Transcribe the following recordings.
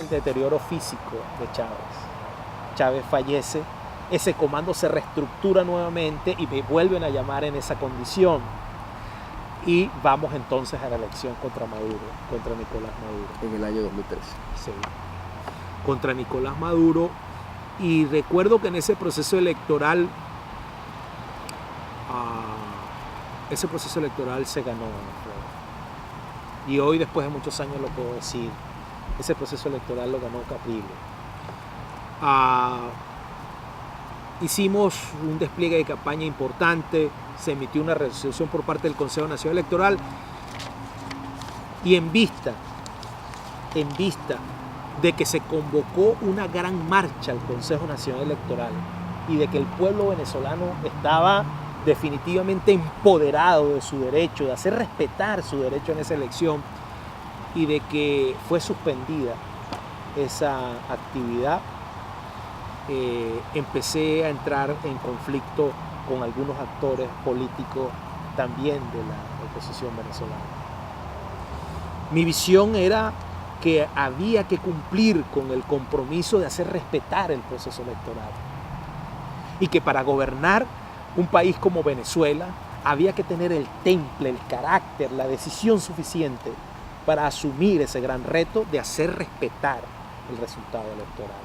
Deterioro físico de Chávez. Chávez fallece, ese comando se reestructura nuevamente y me vuelven a llamar en esa condición. Y vamos entonces a la elección contra Maduro, contra Nicolás Maduro. En el año 2013. Sí, contra Nicolás Maduro. Y recuerdo que en ese proceso electoral, se ganó. Y hoy, después de muchos años, lo puedo decir. Ese proceso electoral lo ganó Capriles. Hicimos un despliegue de campaña importante, se emitió una resolución por parte del Consejo Nacional Electoral y en vista de que se convocó una gran marcha al Consejo Nacional Electoral y de que el pueblo venezolano estaba definitivamente empoderado de su derecho, de hacer respetar su derecho en esa elección, y de que fue suspendida esa actividad, empecé a entrar en conflicto con algunos actores políticos también de la oposición venezolana. Mi visión era que había que cumplir con el compromiso de hacer respetar el proceso electoral y que para gobernar un país como Venezuela había que tener el temple, el carácter, la decisión suficiente para asumir ese gran reto de hacer respetar el resultado electoral.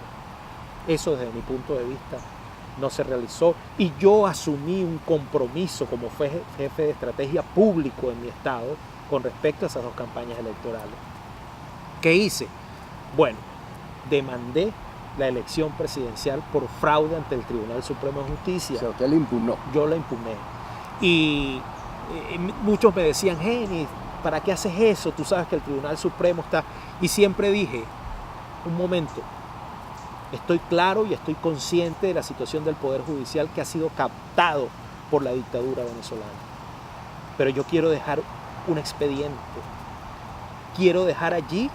Eso, desde mi punto de vista, no se realizó y yo asumí un compromiso como jefe de estrategia público en mi estado con respecto a esas dos campañas electorales. ¿Qué hice? Bueno, demandé la elección presidencial por fraude ante el Tribunal Supremo de Justicia. O sea, usted la impugnó. Yo la impugné. Y muchos me decían, Genis, ¿para qué haces eso? Tú sabes que el Tribunal Supremo está... Y siempre dije, un momento, estoy claro y estoy consciente de la situación del Poder Judicial que ha sido captado por la dictadura venezolana. Pero yo quiero dejar un expediente. Quiero dejar allí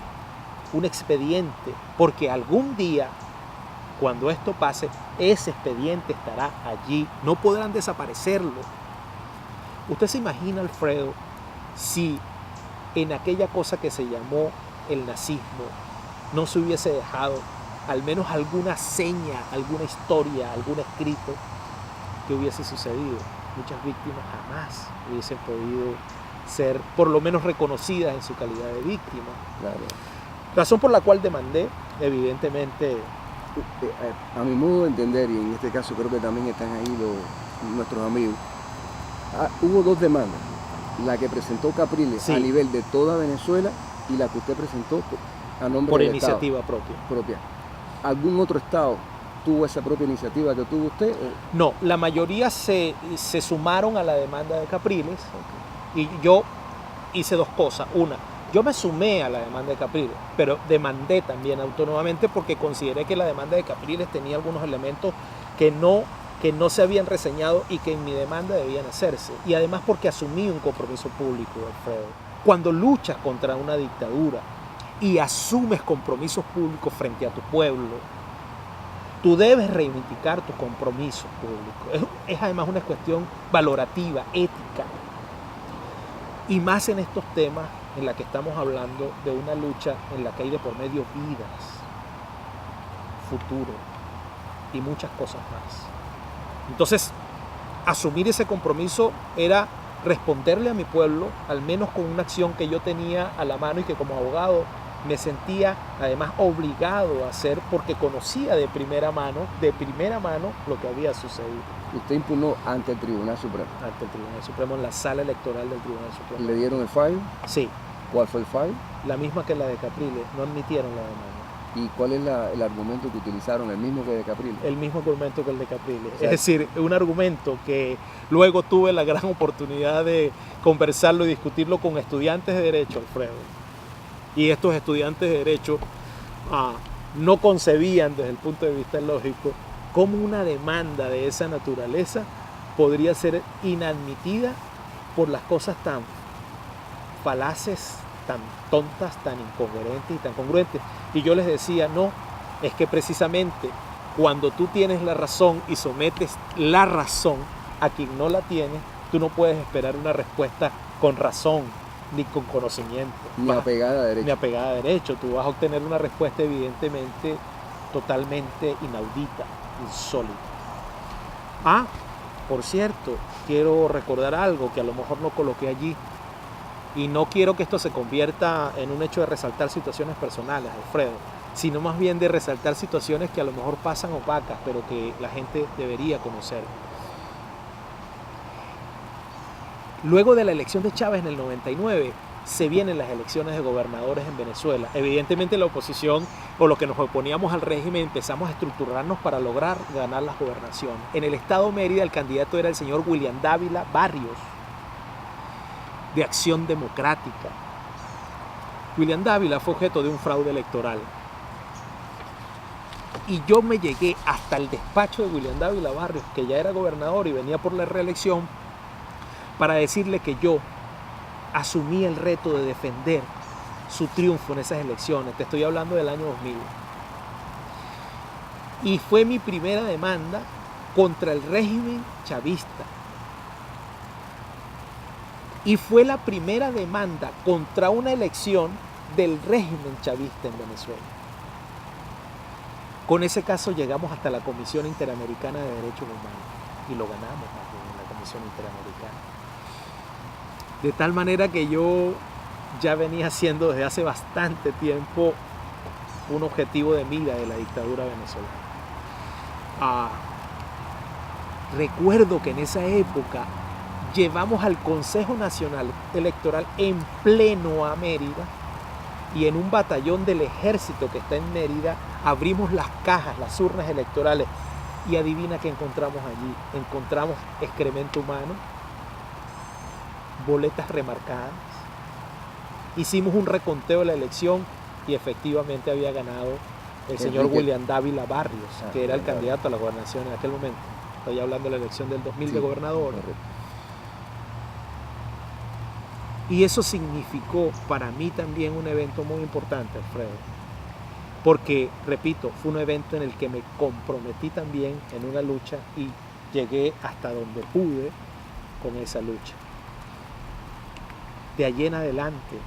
un expediente, porque algún día, cuando esto pase, ese expediente estará allí. No podrán desaparecerlo. ¿Usted se imagina, Alfredo, si en aquella cosa que se llamó el nazismo no se hubiese dejado al menos alguna seña, alguna historia, algún escrito que hubiese sucedido? Muchas víctimas jamás hubiesen podido ser por lo menos reconocidas en su calidad de víctima. Claro. Razón por la cual demandé, evidentemente... A mi modo de entender, y en este caso creo que también están ahí nuestros amigos, hubo dos demandas. La que presentó Capriles, sí, a nivel de toda Venezuela, y la que usted presentó a nombre por del iniciativa Estado, propia. ¿Algún otro Estado tuvo esa propia iniciativa que tuvo usted? No, la mayoría se sumaron a la demanda de Capriles. Okay. Y yo hice dos cosas. Una, yo me sumé a la demanda de Capriles, pero demandé también autónomamente porque consideré que la demanda de Capriles tenía algunos elementos que no se habían reseñado y que en mi demanda debían hacerse. Y además porque asumí un compromiso público, Alfredo. Cuando luchas contra una dictadura y asumes compromisos públicos frente a tu pueblo, tú debes reivindicar tus compromisos públicos. Es además una cuestión valorativa, ética. Y más en estos temas en la que estamos hablando de una lucha en la que hay de por medio vidas, futuro y muchas cosas más. Entonces, asumir ese compromiso era responderle a mi pueblo, al menos con una acción que yo tenía a la mano y que como abogado me sentía además obligado a hacer porque conocía de primera mano lo que había sucedido. ¿Usted impugnó ante el Tribunal Supremo? Ante el Tribunal Supremo, en la sala electoral del Tribunal Supremo. ¿Le dieron el fallo? Sí. ¿Cuál fue el fallo? La misma que la de Capriles, no admitieron la demanda. ¿Y cuál es el argumento que utilizaron? ¿El mismo que de Capriles? El mismo argumento que el de Capriles. O sea, es decir, un argumento que luego tuve la gran oportunidad de conversarlo y discutirlo con estudiantes de Derecho, Alfredo. Y estos estudiantes de Derecho no concebían desde el punto de vista lógico cómo una demanda de esa naturaleza podría ser inadmitida por las cosas tan falaces, tan tontas, tan incoherentes y tan congruentes. Y yo les decía, no, es que precisamente cuando tú tienes la razón y sometes la razón a quien no la tiene, tú no puedes esperar una respuesta con razón ni con conocimiento. Ni apegada a derecho. Ni apegada a derecho. Tú vas a obtener una respuesta evidentemente totalmente inaudita, insólita. Por cierto, quiero recordar algo que a lo mejor no coloqué allí. Y no quiero que esto se convierta en un hecho de resaltar situaciones personales, Alfredo, sino más bien de resaltar situaciones que a lo mejor pasan opacas, pero que la gente debería conocer. Luego de la elección de Chávez en el 99, se vienen las elecciones de gobernadores en Venezuela. Evidentemente la oposición o los que nos oponíamos al régimen empezamos a estructurarnos para lograr ganar las gobernaciones. En el estado Mérida el candidato era el señor William Dávila Barrios, de Acción Democrática. William Dávila fue objeto de un fraude electoral. Y yo me llegué hasta el despacho de William Dávila Barrios, que ya era gobernador y venía por la reelección, para decirle que yo asumí el reto de defender su triunfo en esas elecciones. Te estoy hablando del año 2000. Y fue mi primera demanda contra el régimen chavista. Y fue la primera demanda contra una elección del régimen chavista en Venezuela. Con ese caso llegamos hasta la Comisión Interamericana de Derechos Humanos y lo ganamos en la Comisión Interamericana. De tal manera que yo ya venía siendo desde hace bastante tiempo un objetivo de mira de la dictadura venezolana. Recuerdo que en esa época llevamos al Consejo Nacional Electoral en pleno a Mérida y en un batallón del ejército que está en Mérida abrimos las cajas, las urnas electorales y adivina qué encontramos allí. Encontramos excremento humano, boletas remarcadas. Hicimos un reconteo de la elección y efectivamente había ganado el señor William Dávila Barrios, que era el candidato a la gobernación en aquel momento. Estoy hablando de la elección del 2000 de gobernador. Y eso significó para mí también un evento muy importante, Alfredo. Porque, repito, fue un evento en el que me comprometí también en una lucha y llegué hasta donde pude con esa lucha. De allí en adelante,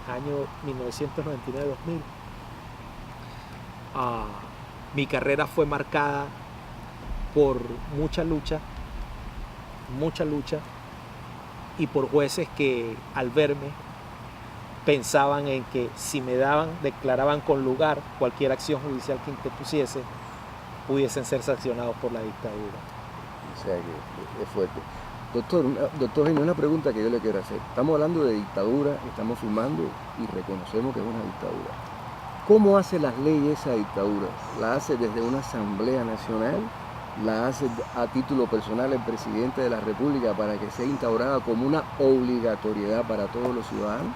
año 1999-2000, mi carrera fue marcada por mucha lucha y por jueces que al verme pensaban en que si me declaraban con lugar cualquier acción judicial que interpusiese, pudiesen ser sancionados por la dictadura. O sea que es fuerte. Doctor Genio, una pregunta que yo le quiero hacer. Estamos hablando de dictadura, estamos filmando y reconocemos que es una dictadura. ¿Cómo hace las leyes esa dictadura? ¿La hace desde una Asamblea Nacional? ¿La hace a título personal el presidente de la República para que sea instaurada como una obligatoriedad para todos los ciudadanos?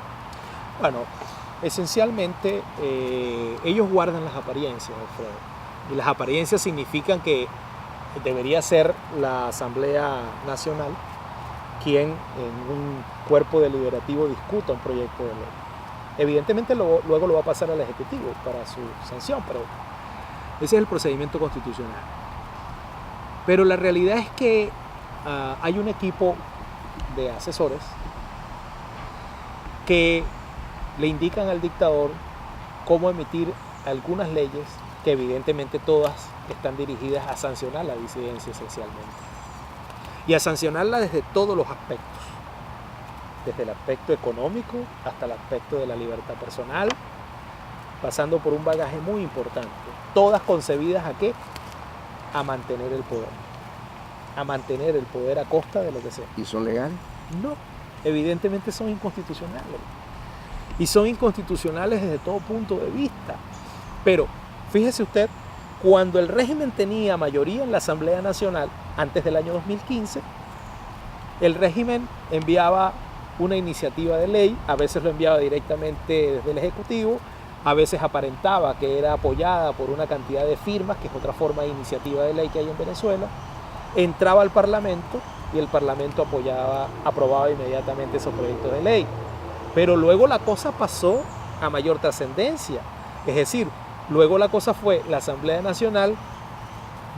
Bueno, esencialmente ellos guardan las apariencias, Alfredo. Y las apariencias significan que debería ser la Asamblea Nacional quien en un cuerpo deliberativo discuta un proyecto de ley. Evidentemente luego lo va a pasar al Ejecutivo para su sanción, pero ese es el procedimiento constitucional. Pero la realidad es que hay un equipo de asesores que le indican al dictador cómo emitir algunas leyes que evidentemente todas están dirigidas a sancionar la disidencia esencialmente. Y a sancionarla desde todos los aspectos. Desde el aspecto económico hasta el aspecto de la libertad personal, pasando por un bagaje muy importante. Todas concebidas ¿a qué? A mantener el poder. A mantener el poder a costa de lo que sea. ¿Y son legales? No, evidentemente son inconstitucionales. y son inconstitucionales desde todo punto de vista. Pero fíjese usted, cuando el régimen tenía mayoría en la Asamblea Nacional, antes del año 2015, el régimen enviaba una iniciativa de ley, a veces lo enviaba directamente desde el Ejecutivo, a veces aparentaba que era apoyada por una cantidad de firmas, que es otra forma de iniciativa de ley que hay en Venezuela, entraba al Parlamento y el Parlamento aprobaba inmediatamente esos proyectos de ley. Pero luego la cosa pasó a mayor trascendencia, es decir, luego la cosa fue la Asamblea Nacional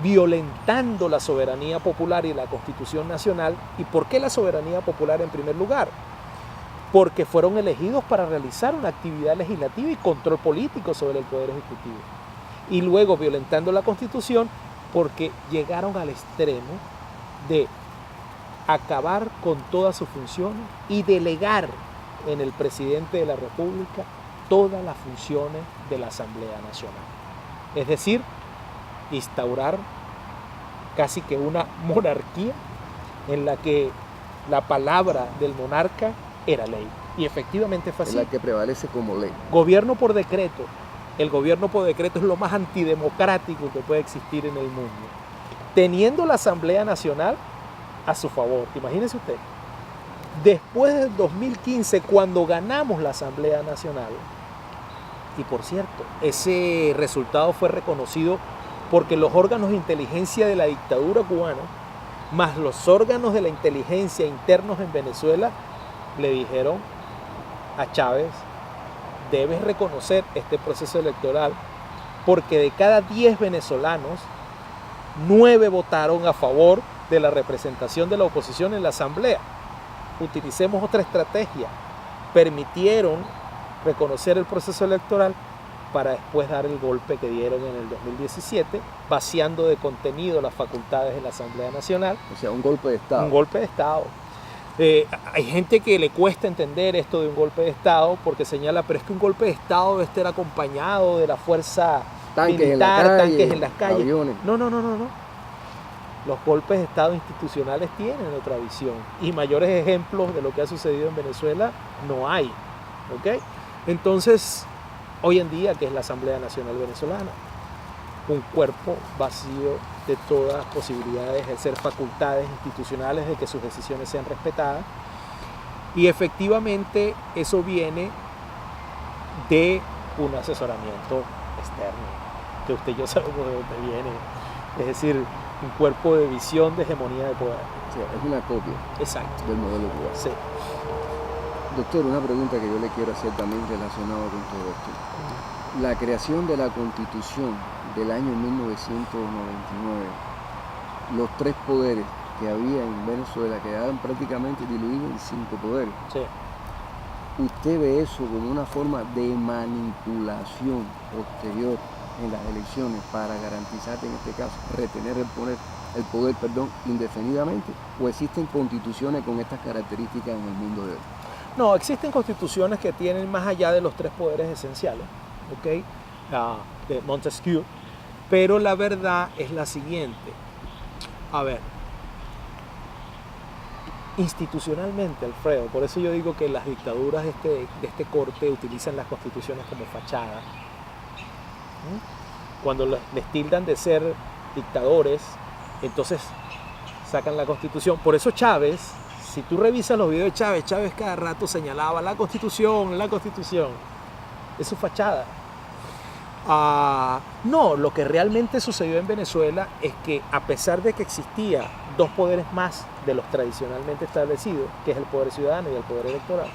violentando la soberanía popular y la Constitución Nacional. ¿Y por qué la soberanía popular en primer lugar? Porque fueron elegidos para realizar una actividad legislativa y control político sobre el Poder Ejecutivo. Y luego violentando la Constitución porque llegaron al extremo de acabar con todas sus funciones y delegar en el presidente de la República todas las funciones de la Asamblea Nacional. Es decir, instaurar casi que una monarquía en la que la palabra del monarca era ley. Y efectivamente fue así. Es la que prevalece como ley. Gobierno por decreto. El gobierno por decreto es lo más antidemocrático que puede existir en el mundo. Teniendo la Asamblea Nacional a su favor. Imagínese usted. Después del 2015, cuando ganamos la Asamblea Nacional, y por cierto, ese resultado fue reconocido porque los órganos de inteligencia de la dictadura cubana, más los órganos de la inteligencia internos en Venezuela, le dijeron a Chávez: debes reconocer este proceso electoral, porque de cada 10 venezolanos, 9 votaron a favor de la representación de la oposición en la Asamblea. Utilicemos otra estrategia. Permitieron reconocer el proceso electoral para después dar el golpe que dieron en el 2017, vaciando de contenido las facultades de la Asamblea Nacional. O sea, un golpe de Estado. Un golpe de Estado. Hay gente que le cuesta entender esto de un golpe de Estado porque señala, pero es que un golpe de Estado debe estar acompañado de la fuerza militar, tanques en las calles. Aviones. No. Los golpes de Estado institucionales tienen otra visión y mayores ejemplos de lo que ha sucedido en Venezuela no hay. ¿Ok? Entonces, hoy en día, ¿qué es la Asamblea Nacional Venezolana? Un cuerpo vacío de todas posibilidades de ejercer facultades institucionales, de que sus decisiones sean respetadas. Y efectivamente eso viene de un asesoramiento externo, que usted y yo sabemos de dónde viene. Es decir, un cuerpo de visión de hegemonía de poder. Sí, es una copia. Exacto. Del modelo cubano. Sí. Doctor, una pregunta que yo le quiero hacer también relacionada con todo esto. La creación de la Constitución del año 1999, los 3 poderes que había en Venezuela quedaban prácticamente diluidos en 5 poderes. Sí. ¿Usted ve eso como una forma de manipulación posterior en las elecciones para garantizar, en este caso, retener el poder indefinidamente? ¿O existen constituciones con estas características en el mundo de hoy? No, existen constituciones que tienen más allá de los 3 poderes esenciales, ¿ok? De Montesquieu, pero la verdad es la siguiente. A ver, institucionalmente, Alfredo, por eso yo digo que las dictaduras de este corte utilizan las constituciones como fachada. Cuando les tildan de ser dictadores, entonces sacan la Constitución. Por eso Chávez, si tú revisas los videos de Chávez cada rato señalaba la Constitución. Es su fachada. No, lo que realmente sucedió en Venezuela es que, a pesar de que existía 2 poderes más de los tradicionalmente establecidos, que es el poder ciudadano y el poder electoral,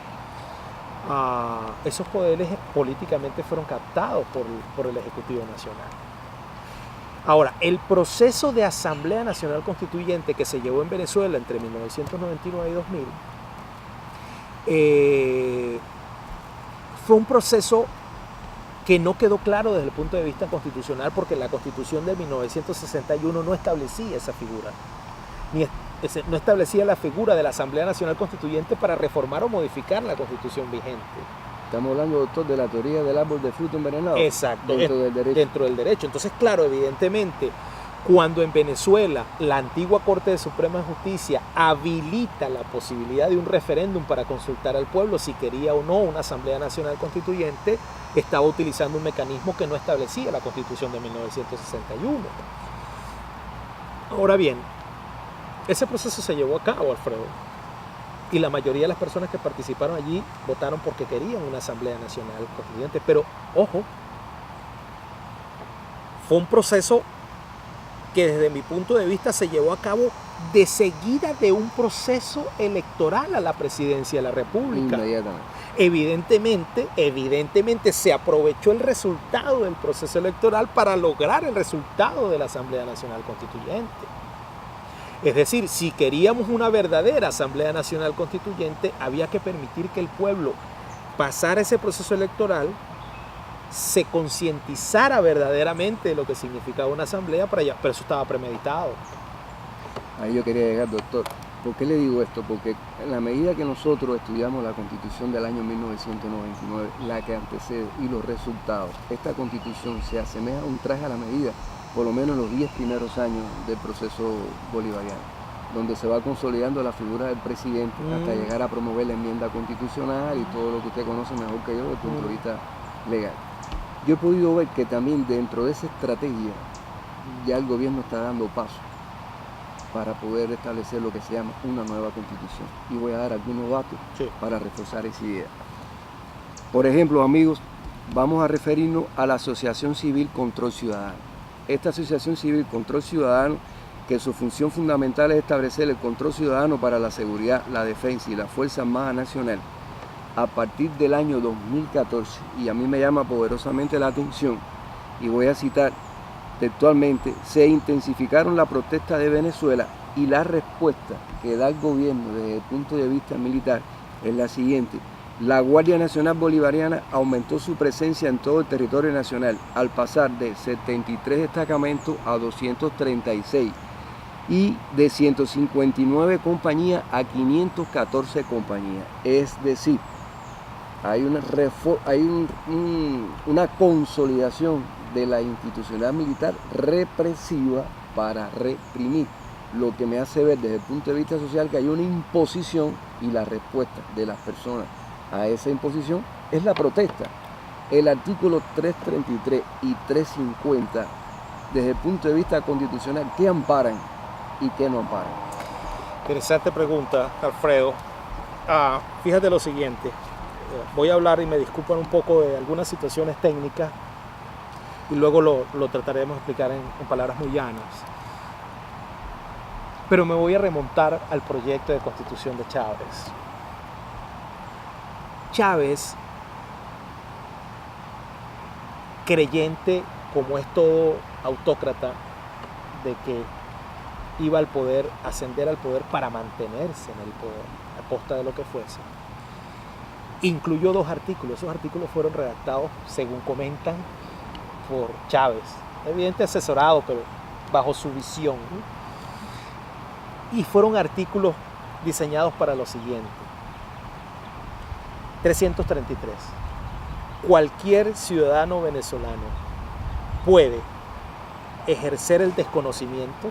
esos poderes políticamente fueron captados por el Ejecutivo Nacional. Ahora, el proceso de Asamblea Nacional Constituyente que se llevó en Venezuela entre 1999 y 2000 fue un proceso que no quedó claro desde el punto de vista constitucional, porque la Constitución de 1961 no establecía esa figura, no establecía la figura de la Asamblea Nacional Constituyente para reformar o modificar la Constitución vigente. Estamos hablando, doctor, de la teoría del árbol de fruto envenenado. Exacto, dentro del derecho. Dentro del derecho. Entonces, claro, evidentemente, Cuando en Venezuela la antigua Corte de Suprema Justicia habilita la posibilidad de un referéndum para consultar al pueblo si quería o no una Asamblea Nacional Constituyente, estaba utilizando un mecanismo que no establecía la Constitución de 1961. Ahora bien, ese proceso se llevó a cabo, Alfredo, y la mayoría de las personas que participaron allí votaron porque querían una Asamblea Nacional Constituyente. Pero, ojo, fue un proceso que desde mi punto de vista se llevó a cabo de seguida de un proceso electoral a la presidencia de la República. Evidentemente se aprovechó el resultado del proceso electoral para lograr el resultado de la Asamblea Nacional Constituyente. Es decir, si queríamos una verdadera Asamblea Nacional Constituyente, había que permitir que el pueblo pasara ese proceso electoral, se concientizara verdaderamente de lo que significaba una asamblea para allá, pero eso estaba premeditado. Ahí yo quería llegar, doctor. ¿Por qué le digo esto? Porque en la medida que nosotros estudiamos la Constitución del año 1999, la que antecede y los resultados, esta Constitución se asemeja a un traje a la medida, por lo menos en los 10 primeros años del proceso bolivariano, donde se va consolidando la figura del presidente hasta llegar a promover la enmienda constitucional y todo lo que usted conoce mejor que yo desde el punto de vista legal. Yo he podido ver que también dentro de esa estrategia ya el gobierno está dando paso para poder establecer lo que se llama una nueva constitución. Y voy a dar algunos datos para reforzar esa idea. Por ejemplo, amigos, vamos a referirnos a la Asociación Civil Control Ciudadano. Esta Asociación Civil Control Ciudadano, que su función fundamental es establecer el control ciudadano para la seguridad, la defensa y la Fuerza Armada Nacional, a partir del año 2014, y a mí me llama poderosamente la atención, y voy a citar textualmente: se intensificaron la protesta de Venezuela y la respuesta que da el gobierno desde el punto de vista militar es la siguiente: la Guardia Nacional Bolivariana aumentó su presencia en todo el territorio nacional al pasar de 73 destacamentos a 236 y de 159 compañías a 514 compañías. Es decir, hay una consolidación de la institucionalidad militar represiva para reprimir, lo que me hace ver desde el punto de vista social que hay una imposición y la respuesta de las personas a esa imposición es la protesta. El artículo 333 y 350 desde el punto de vista constitucional, ¿qué amparan y qué no amparan? Interesante pregunta, Alfredo. Fíjate lo siguiente. Voy a hablar, y me disculpan un poco, de algunas situaciones técnicas y luego lo trataremos de explicar en palabras muy llanas. Pero me voy a remontar al proyecto de constitución de Chávez. Chávez, creyente, como es todo autócrata, de que iba al poder, ascender al poder para mantenerse en el poder, a costa de lo que fuese, incluyó 2 artículos. Esos artículos fueron redactados, según comentan, por Chávez, evidentemente asesorado, pero bajo su visión, y fueron artículos diseñados para lo siguiente. 333. Cualquier ciudadano venezolano puede ejercer el desconocimiento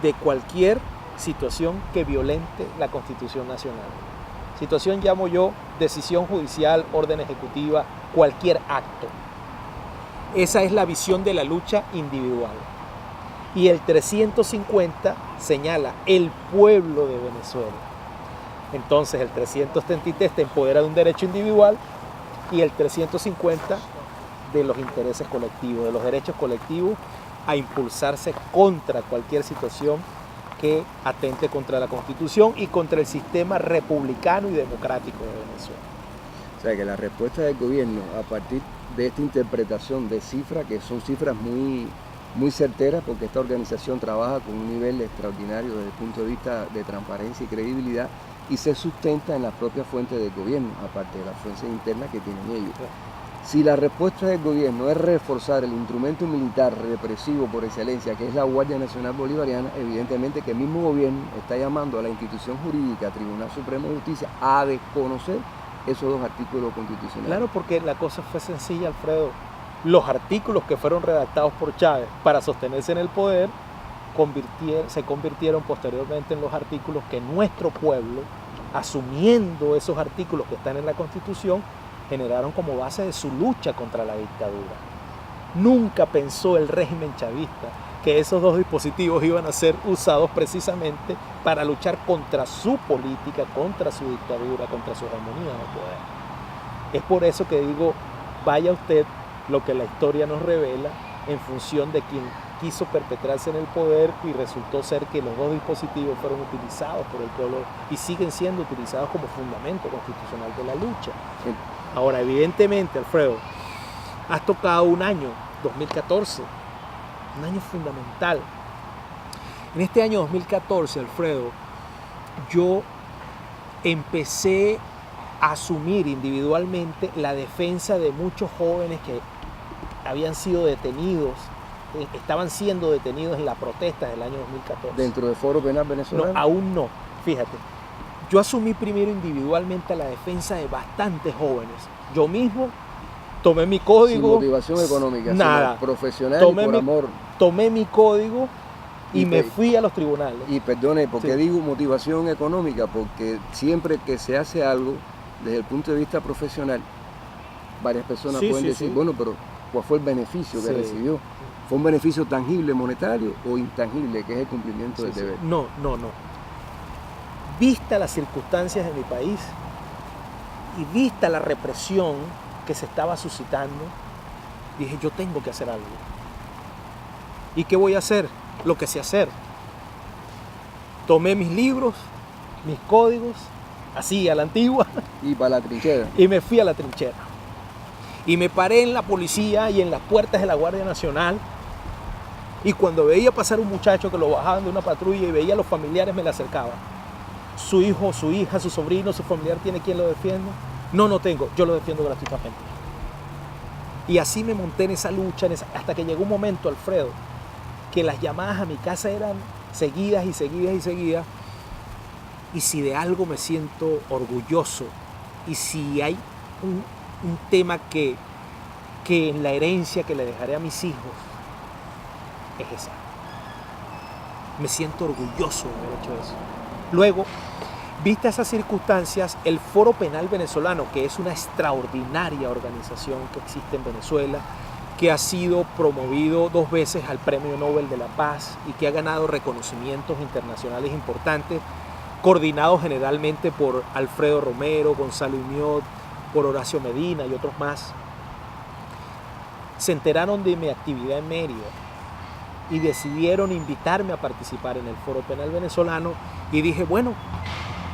de cualquier situación que violente la Constitución Nacional. Situación llamo yo decisión judicial, orden ejecutiva, cualquier acto. Esa es la visión de la lucha individual. Y el 350 señala el pueblo de Venezuela. Entonces el 333 te empodera de un derecho individual y el 350 de los intereses colectivos, de los derechos colectivos a impulsarse contra cualquier situación que atente contra la Constitución y contra el sistema republicano y democrático de Venezuela. O sea que la respuesta del gobierno a partir de esta interpretación de cifras, que son cifras muy certeras, porque esta organización trabaja con un nivel extraordinario desde el punto de vista de transparencia y credibilidad, y se sustenta en las propias fuentes del gobierno, aparte de las fuentes internas que tienen ellos. Si la respuesta del gobierno es reforzar el instrumento militar represivo por excelencia, que es la Guardia Nacional Bolivariana, evidentemente que el mismo gobierno está llamando a la institución jurídica, Tribunal Supremo de Justicia, a desconocer esos 2 artículos constitucionales. Claro, porque la cosa fue sencilla, Alfredo. los artículos que fueron redactados por Chávez para sostenerse en el poder se convirtieron posteriormente en los artículos que nuestro pueblo, asumiendo esos artículos que están en la Constitución, generaron como base de su lucha contra la dictadura. Nunca pensó el régimen chavista que esos dos dispositivos iban a ser usados precisamente para luchar contra su política, contra su dictadura, contra su hegemonía en el poder. Es por eso que digo, vaya usted lo que la historia nos revela en función de quien quiso perpetrarse en el poder y resultó ser que los dos dispositivos fueron utilizados por el pueblo y siguen siendo utilizados como fundamento constitucional de la lucha. Ahora, evidentemente, Alfredo, has tocado un año, 2014, un año fundamental. En este año 2014, Alfredo, yo empecé a asumir individualmente la defensa de muchos jóvenes que habían sido detenidos, estaban siendo detenidos en la protesta del año 2014. ¿Dentro del Foro Penal Venezolano? No, aún no. Fíjate, yo asumí primero individualmente la defensa de bastantes jóvenes. Yo mismo tomé mi código. Sin motivación económica, nada. Sino profesional y por amor. Tomé mi código y me fui a los tribunales. Y perdone, ¿por qué digo motivación económica? Porque siempre que se hace algo desde el punto de vista profesional, varias personas pueden decir, bueno, pero ¿cuál fue el beneficio que recibió? ¿Fue un beneficio tangible, monetario o intangible, que es el cumplimiento del deber? No. Vista las circunstancias de mi país y vista la represión que se estaba suscitando, dije, yo tengo que hacer algo. ¿Y qué voy a hacer? Lo que sé hacer. Tomé mis libros, mis códigos, así a la antigua. Y para la trinchera. Y me fui a la trinchera. Y me paré en la policía y en las puertas de la Guardia Nacional. Y cuando veía pasar un muchacho que lo bajaban de una patrulla y veía a los familiares, me le acercaba. Su hijo, su hija, su sobrino, su familiar, ¿tiene quien lo defienda? No tengo, yo lo defiendo gratuitamente. Y así me monté en esa lucha, hasta que llegó un momento, Alfredo, que las llamadas a mi casa eran seguidas. Y si de algo me siento orgulloso, y si hay un tema que en la herencia que le dejaré a mis hijos, es esa. Me siento orgulloso de haber hecho eso. Luego, vistas esas circunstancias, el Foro Penal Venezolano, que es una extraordinaria organización que existe en Venezuela, que ha sido promovido 2 veces al Premio Nobel de la Paz y que ha ganado reconocimientos internacionales importantes, coordinado generalmente por Alfredo Romero, Gonzalo Imiot, por Horacio Medina y otros más, se enteraron de mi actividad en Mérida y decidieron invitarme a participar en el Foro Penal Venezolano y dije, bueno,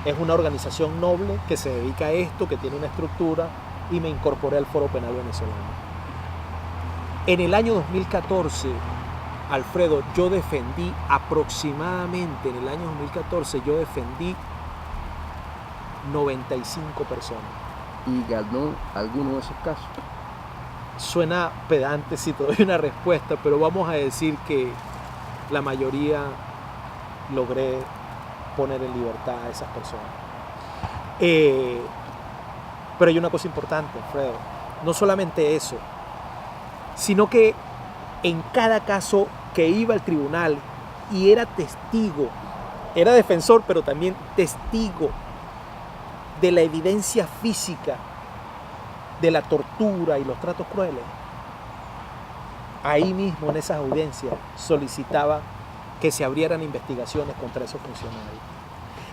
es una organización noble que se dedica a esto, que tiene una estructura, y me incorporé al Foro Penal Venezolano. En el año 2014, Alfredo, yo defendí aproximadamente, en el año 2014, yo defendí 95 personas. ¿Y ganó alguno de esos casos? Suena pedante si te doy una respuesta, pero vamos a decir que la mayoría logré poner en libertad a esas personas. Pero hay una cosa importante, Alfredo, no solamente eso, sino que en cada caso que iba al tribunal y era testigo, era defensor, pero también testigo de la evidencia física de la tortura y los tratos crueles, ahí mismo en esas audiencias solicitaba que se abrieran investigaciones contra esos funcionarios.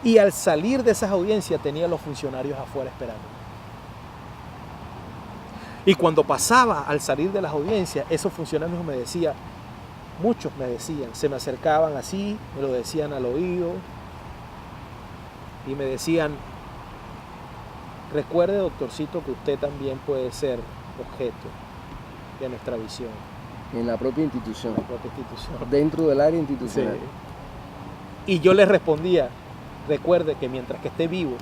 Y al salir de esas audiencias tenía a los funcionarios afuera esperando. Y cuando pasaba al salir de las audiencias, esos funcionarios me decían, muchos me decían, se me acercaban así, me lo decían al oído y me decían, recuerde, doctorcito, que usted también puede ser objeto de nuestra visión. En la propia institución. En la propia institución. Dentro del área institucional. Sí. Y yo les respondía, recuerde que mientras que esté vivo,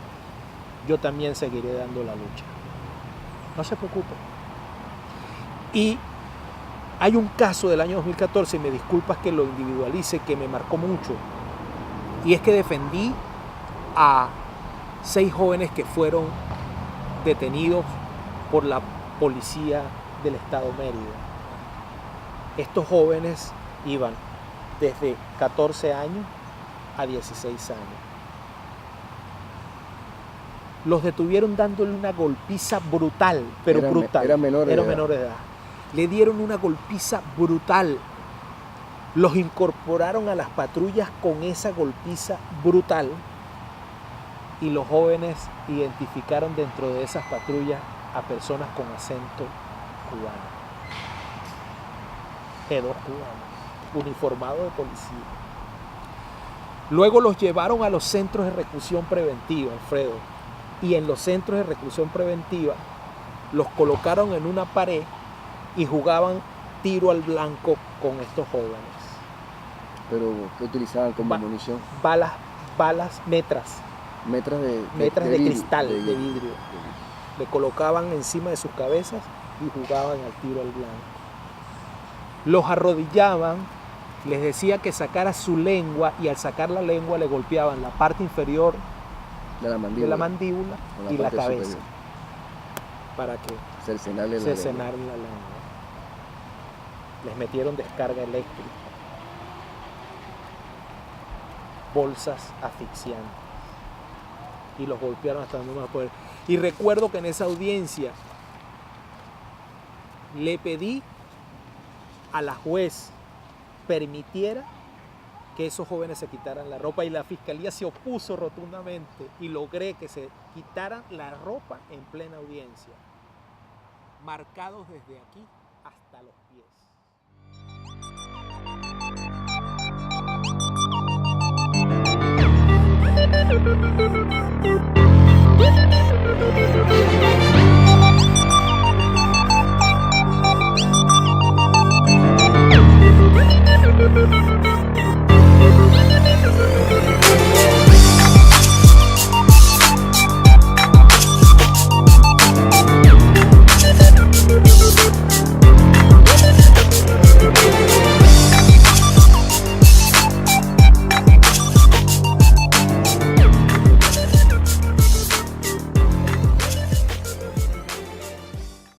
yo también seguiré dando la lucha. No se preocupe. Y hay un caso del año 2014, y me disculpas que lo individualice, que me marcó mucho. Y es que defendí a 6 jóvenes que fueron detenidos por la policía del estado Mérida. Estos jóvenes iban desde 14 años a 16 años. Los detuvieron dándole una golpiza brutal, pero brutal. Era menor de edad. Le dieron una golpiza brutal. Los incorporaron a las patrullas con esa golpiza brutal y los jóvenes identificaron dentro de esas patrullas a personas con acento cubano. Dos cubanos, uniformados de policía. Luego los llevaron a los centros de reclusión preventiva, Alfredo. Y en los centros de reclusión preventiva los colocaron en una pared y jugaban tiro al blanco con estos jóvenes. ¿Pero qué utilizaban como munición? Balas metras. Metras de cristal, de vidrio. Le colocaban encima de sus cabezas y jugaban al tiro al blanco. Los arrodillaban, les decía que sacara su lengua y al sacar la lengua le golpeaban la parte inferior de la mandíbula y la cabeza superior, para que cercenarle la lengua. Les metieron descarga eléctrica, bolsas asfixiantes y los golpearon hasta donde no más poder. Y recuerdo que en esa audiencia le pedí a la juez permitiera que esos jóvenes se quitaran la ropa y la fiscalía se opuso rotundamente y logré que se quitaran la ropa en plena audiencia, marcados desde aquí hasta los pies.